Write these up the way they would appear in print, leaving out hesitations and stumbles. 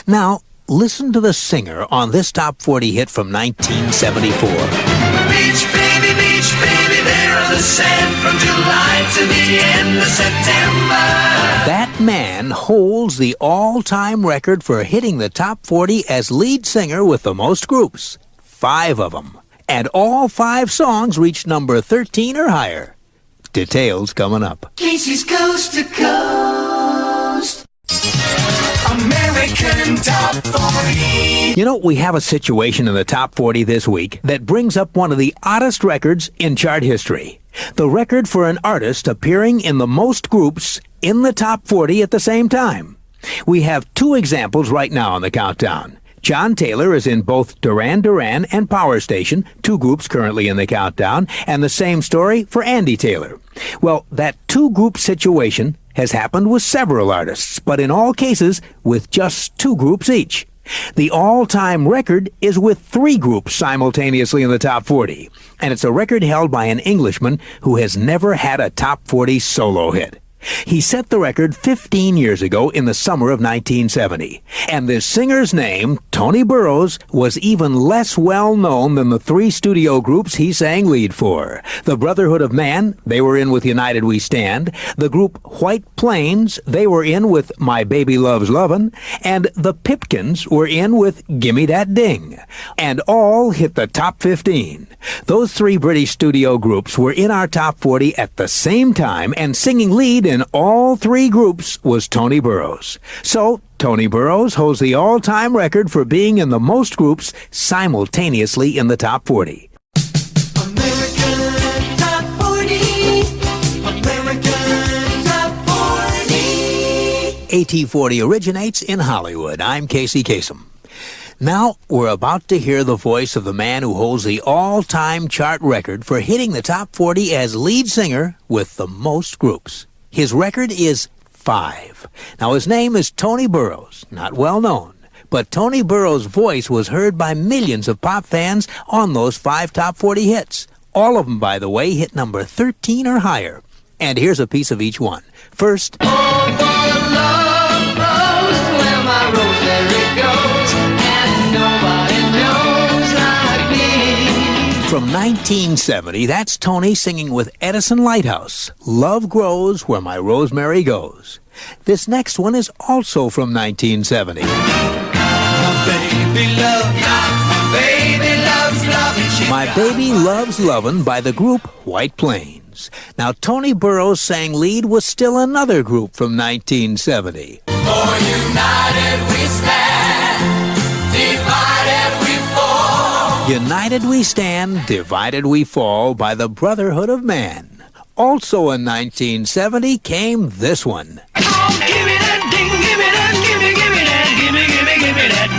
Now, listen to the singer on this top 40 hit from 1974. Beach baby, there on the sand from July to the end of September. That man holds the all-time record for hitting the top 40 as lead singer with the most groups. 5 of them. And all 5 songs reached number 13 or higher. Details coming up. Casey's Coast to Coast. American Top 40. You know, we have a situation in the top 40 this week that brings up one of the oddest records in chart history. The record for an artist appearing in the most groups in the top 40 at the same time. We have 2 examples right now on the countdown. John Taylor is in both Duran Duran and Power Station, 2 groups currently in the countdown, and the same story for Andy Taylor. Well, that 2-group situation has happened with several artists, but in all cases with just 2 groups each. The all-time record is with 3 groups simultaneously in the top 40, and it's a record held by an Englishman who has never had a top 40 solo hit. He set the record 15 years ago in the summer of 1970. And this singer's name, Tony Burrows, was even less well known than the 3 studio groups he sang lead for. The Brotherhood of Man, they were in with United We Stand. The group White Plains, they were in with My Baby Loves Lovin'. And the Pipkins were in with Gimme That Ding. And all hit the top 15. Those 3 British studio groups were in our top 40 at the same time, and singing lead in all 3 groups was Tony Burrows. So, Tony Burrows holds the all-time record for being in the most groups simultaneously in the top 40. American Top 40. American Top 40. AT40 originates in Hollywood. I'm Kasem. Now, we're about to hear the voice of the man who holds the all-time chart record for hitting the top 40 as lead singer with the most groups. His record is 5. Now, his name is Tony Burrows, not well known, but Tony Burrows' voice was heard by millions of pop fans on those 5 top 40 hits. All of them, by the way, hit number 13 or higher. And here's a piece of each one. First, Oh, for love grows where my rosemary goes, and nobody knows like me. from 1970, that's Tony singing with Edison Lighthouse, Love Grows Where My Rosemary Goes. This next one is also from 1970. My Baby Loves Lovin' by the group White Plains. Now, Tony Burrows sang lead with still another group from 1970. For united we stand, divided we fall. United We Stand, Divided We Fall by the Brotherhood of Man. Also in 1970 came this one. Oh, give me that ding, give me that, give me that, give me that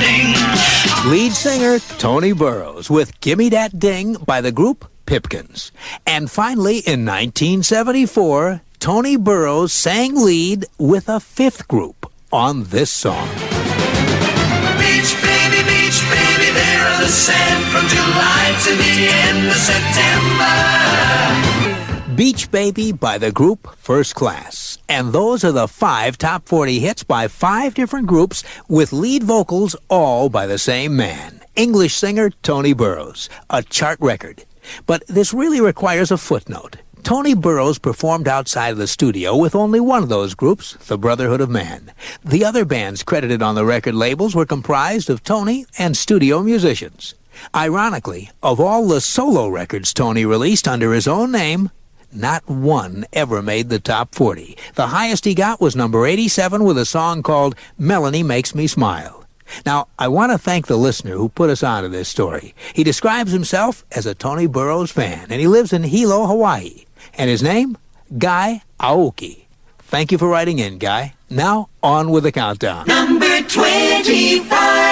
ding. Lead singer Tony Burrows with Gimme That Ding by the group Pipkins. And finally, in 1974, Tony Burrows sang lead with a 5th group on this song. Beach baby, there on the sand from July to the end of September. Beach Baby by the group First Class. And those are the 5 top 40 hits by 5 different groups with lead vocals all by the same man, English singer Tony Burrows, a chart record. But this really requires a footnote. Tony Burrows performed outside of the studio with only one of those groups, the Brotherhood of Man. The other bands credited on the record labels were comprised of Tony and studio musicians. Ironically, of all the solo records Tony released under his own name, not one ever made the top 40. The highest he got was number 87 with a song called Melanie Makes Me Smile. Now, I want to thank the listener who put us onto this story. He describes himself as a Tony Burrows fan, and he lives in Hilo, Hawaii. And his name? Guy Aoki. Thank you for writing in, Guy. Now, on with the countdown. Number 25.